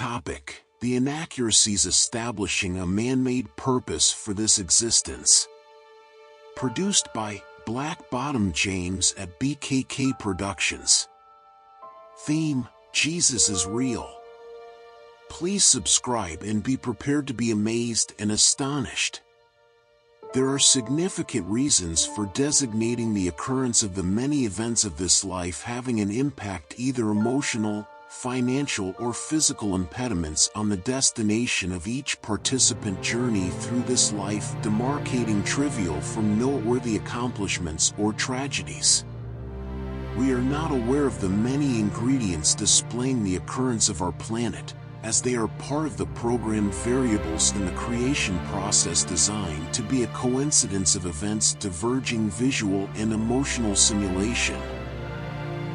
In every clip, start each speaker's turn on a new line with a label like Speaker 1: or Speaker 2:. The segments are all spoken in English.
Speaker 1: Topic: the inaccuracies establishing a man-made purpose for this existence. Produced by Black Bottom James at BKK Productions. Theme: Jesus is real. Please subscribe and be prepared to be amazed and astonished. There are significant reasons for designating the occurrence of the many events of this life having an impact, either emotional, financial or physical impediments on the destination of each participant journey through this life, demarcating trivial from noteworthy accomplishments or tragedies. We are not aware of the many ingredients displaying the occurrence of our planet, as they are part of the programmed variables in the creation process designed to be a coincidence of events diverging visual and emotional simulation.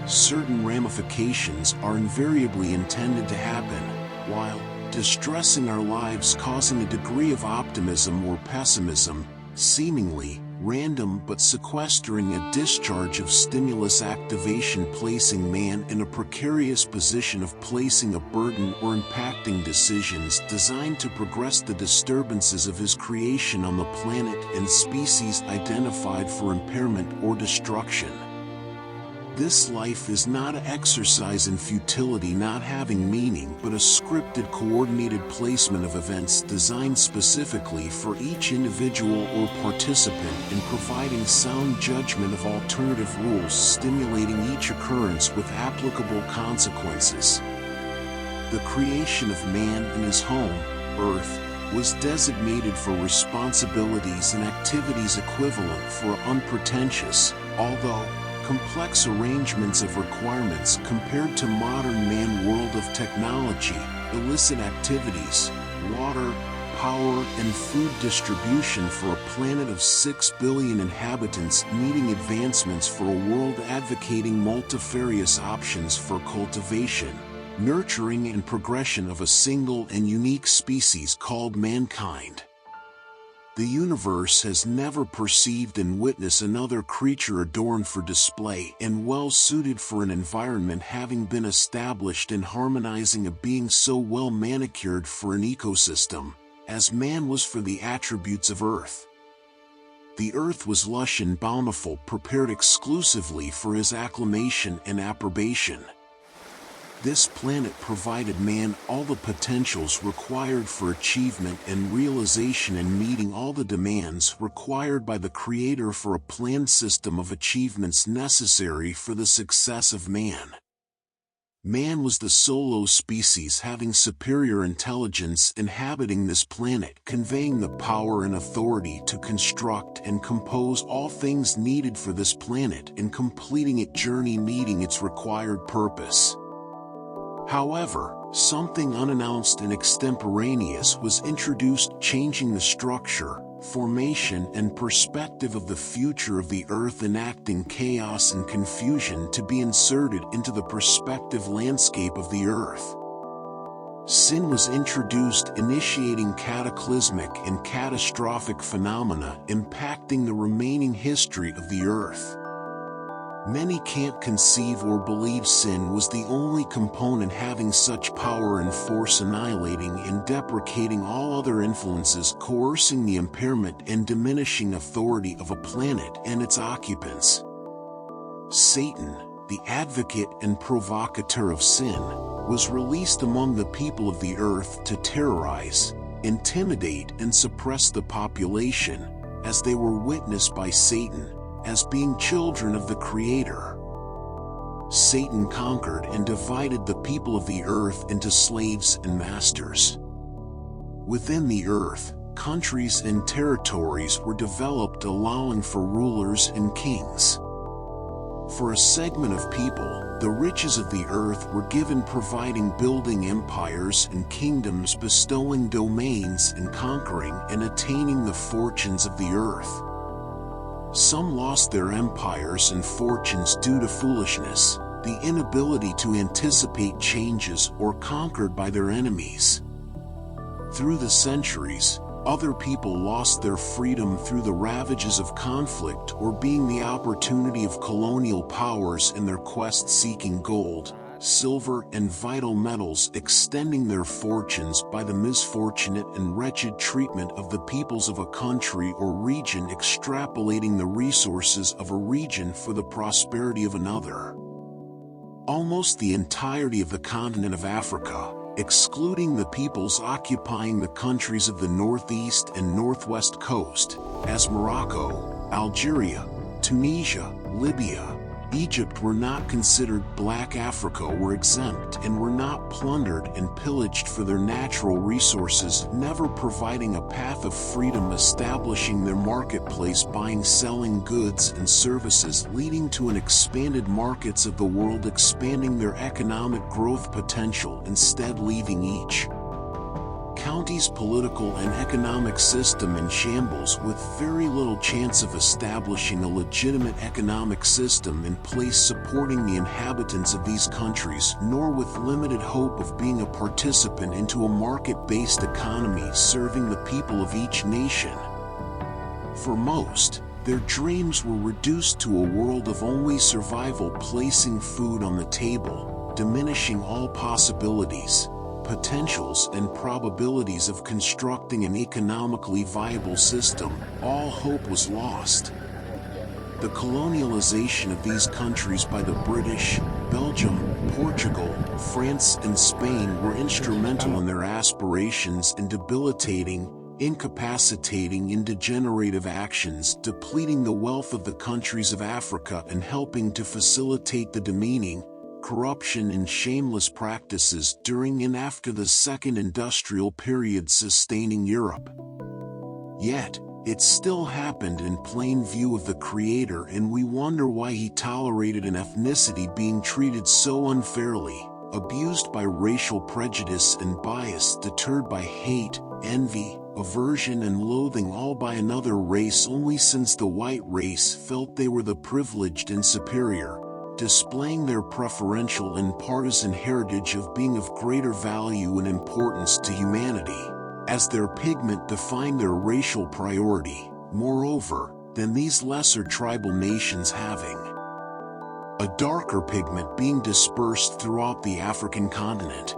Speaker 1: Certain ramifications are invariably intended to happen, while distressing our lives, causing a degree of optimism or pessimism, seemingly random but sequestering a discharge of stimulus activation, placing man in a precarious position of placing a burden or impacting decisions designed to progress the disturbances of his creation on the planet and species identified for impairment or destruction. This life is not an exercise in futility, not having meaning, but a scripted, coordinated placement of events designed specifically for each individual or participant in providing sound judgment of alternative rules, stimulating each occurrence with applicable consequences. The creation of man in his home, Earth, was designated for responsibilities and activities equivalent for unpretentious, although complex arrangements of requirements compared to modern man world of technology, illicit activities, water, power and food distribution for a planet of 6 billion inhabitants needing advancements for a world advocating multifarious options for cultivation, nurturing and progression of a single and unique species called mankind. The universe has never perceived and witnessed another creature adorned for display and well suited for an environment having been established and harmonizing, a being so well manicured for an ecosystem, as man was for the attributes of earth. The earth was lush and bountiful, prepared exclusively for his acclamation and approbation. This planet provided man all the potentials required for achievement and realization and meeting all the demands required by the Creator for a planned system of achievements necessary for the success of man. Man was the solo species having superior intelligence inhabiting this planet, conveying the power and authority to construct and compose all things needed for this planet and completing its journey, meeting its required purpose. However, something unannounced and extemporaneous was introduced, changing the structure, formation and perspective of the future of the earth, enacting chaos and confusion to be inserted into the perspective landscape of the earth. Sin was introduced, initiating cataclysmic and catastrophic phenomena impacting the remaining history of the earth. Many can't conceive or believe sin was the only component having such power and force, annihilating and deprecating all other influences, coercing the impairment and diminishing authority of a planet and its occupants. Satan, the advocate and provocateur of sin, was released among the people of the earth to terrorize, intimidate and suppress the population, as they were witnessed by Satan as being children of the Creator. Satan conquered and divided the people of the earth into slaves and masters. Within the earth, countries and territories were developed, allowing for rulers and kings. For a segment of people, the riches of the earth were given, providing, building empires and kingdoms, bestowing domains and conquering and attaining the fortunes of the earth. Some lost their empires and fortunes due to foolishness, the inability to anticipate changes, or conquered by their enemies. Through the centuries, other people lost their freedom through the ravages of conflict or being the opportunity of colonial powers in their quest seeking gold, silver, and vital metals, extending their fortunes by the misfortunate and wretched treatment of the peoples of a country or region, extrapolating the resources of a region for the prosperity of another. Almost the entirety of the continent of Africa, excluding the peoples occupying the countries of the northeast and northwest coast, as Morocco, Algeria, Tunisia, Libya, Egypt, were not considered Black Africa, were exempt and were not plundered and pillaged for their natural resources, never providing a path of freedom, establishing their marketplace, buying, selling goods and services, leading to an expanded markets of the world, expanding their economic growth potential, instead leaving each county's political and economic system in shambles, with very little chance of establishing a legitimate economic system in place supporting the inhabitants of these countries, nor with limited hope of being a participant into a market-based economy serving the people of each nation. For most, their dreams were reduced to a world of only survival, placing food on the table, diminishing all possibilities, potentials and probabilities of constructing an economically viable system. All hope was lost. The colonialization of these countries by the British, Belgium, Portugal, France and Spain were instrumental in their aspirations in debilitating, incapacitating and degenerative actions, depleting the wealth of the countries of Africa and helping to facilitate the demeaning, corruption and shameless practices during and after the Second Industrial Period sustaining Europe. Yet, it still happened in plain view of the Creator, and we wonder why He tolerated an ethnicity being treated so unfairly, abused by racial prejudice and bias, deterred by hate, envy, aversion and loathing, all by another race, only since the white race felt they were the privileged and superior, displaying their preferential and partisan heritage of being of greater value and importance to humanity, as their pigment defined their racial priority, moreover, than these lesser tribal nations having a darker pigment being dispersed throughout the African continent.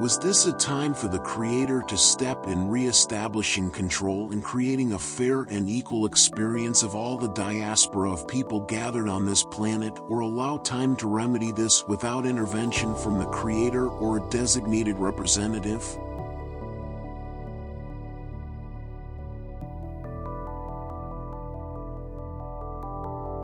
Speaker 1: Was this a time for the Creator to step in, re-establishing control and creating a fair and equal experience of all the diaspora of people gathered on this planet, or allow time to remedy this without intervention from the Creator or a designated representative?